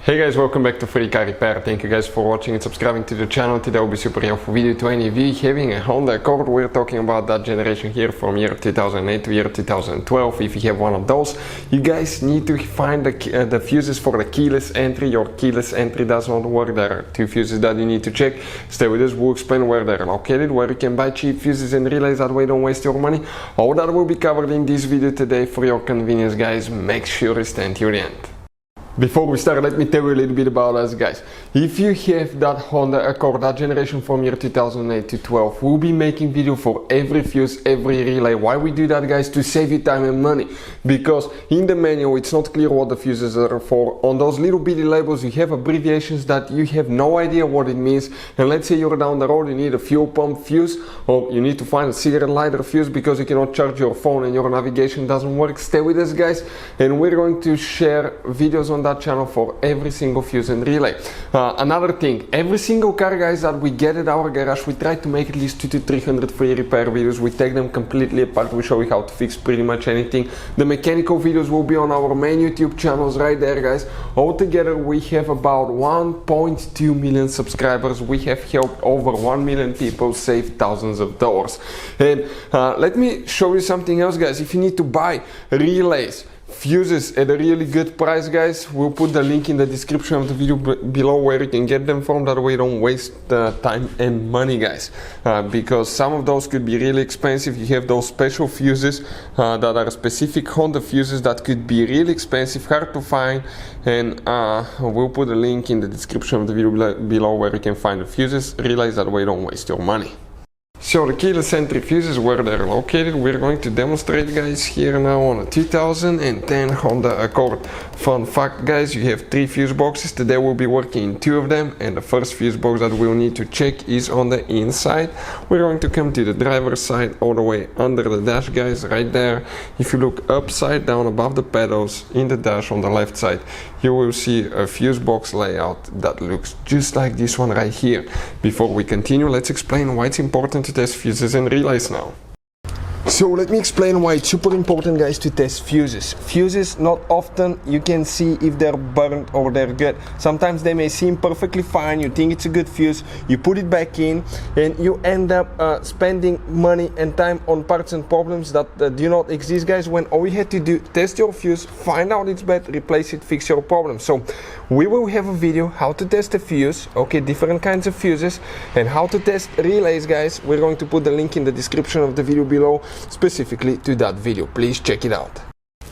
Hey guys, welcome back to Free Car Repair. Thank you guys for watching and subscribing to the channel. Today will be super helpful video to any of you having a Honda Accord. We're talking about that generation here from year 2008 to year 2012. If you have one of those, you guys need to find the fuses for the keyless entry. Your keyless entry does not work. There are two fuses that you need to check. Stay with us, we'll explain where they're located, where you can buy cheap fuses and relays, that way don't waste your money. All that will be covered in this video today for your convenience, guys. Make sure you stand to the end. Before we start, let me tell you a little bit about us, guys. If you have that Honda Accord, that generation from year 2008 to 12, we'll be making video for every fuse, every relay. Why we do that, guys? To save you time and money. Because in the manual, it's not clear what the fuses are for. On those little bitty labels, you have abbreviations that you have no idea what it means. And let's say you're down the road, you need a fuel pump fuse, or you need to find a cigarette lighter fuse because you cannot charge your phone and your navigation doesn't work. Stay with us, guys, and we're going to share videos on that channel for every single fuse and relay. Another thing, every single car, guys, that we get at our garage, we try to make at least 200 to 300 free repair videos. We take them completely apart. We show you how to fix pretty much anything. The mechanical videos will be on our main YouTube channels right there, guys. Altogether, we have about 1.2 million subscribers. We have helped over 1 million people save thousands of dollars. And let me show you something else, guys. If you need to buy relays, fuses at a really good price, guys, we'll put the link in the description of the video below where you can get them from. That way you don't waste time and money, guys, because some of those could be really expensive. You have those special fuses that are specific Honda fuses that could be really expensive, hard to find, and we'll put a link in the description of the video below where you can find the fuses, relays, that way you don't waste your money. So the keyless entry fuses, where they're located, we're going to demonstrate, guys, here now on a 2010 Honda Accord. Fun fact, guys, you have 3 fuse boxes. Today we'll be working in 2 of them, and the first fuse box that we'll need to check is on the inside. We're going to come to the driver's side, all the way under the dash, guys, right there. If you look upside down above the pedals in the dash on the left side, you will see a fuse box layout that looks just like this one right here. Before we continue, let's explain why it's important to test fuses and relays now. So let me explain why it's super important, guys, to test fuses. Fuses, not often you can see if they're burnt or they're good. Sometimes they may seem perfectly fine, you think it's a good fuse, you put it back in, and you end up spending money and time on parts and problems that do not exist, guys, when all you had to do, test your fuse, find out it's bad, replace it, fix your problem. So we will have a video how to test a fuse, okay, different kinds of fuses, and how to test relays, guys. We're going to put the link in the description of the video below, specifically to that video. Please check it out.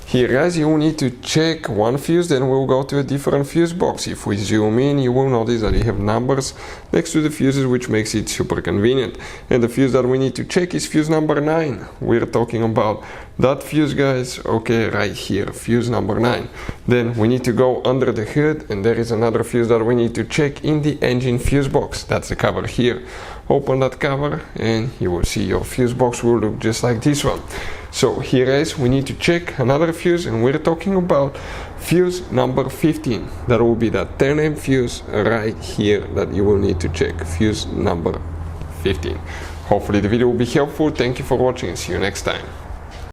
Here, guys, you will need to check one fuse, then we'll go to a different fuse box. If we zoom in, you will notice that you have numbers next to the fuses, which makes it super convenient. And the fuse that we need to check is fuse number 9. We're talking about that fuse, guys, okay, right here, fuse number 9. Then we need to go under the hood, and there is another fuse that we need to check in the engine fuse box. That's the cover here. Open that cover and you will see your fuse box will look just like this one. So here, guys, we need to check another fuse, and we're talking about fuse number 15. That will be that 10 fuse right here that you will need to check, fuse number 15. Hopefully the video will be helpful. Thank you for watching and see you next time.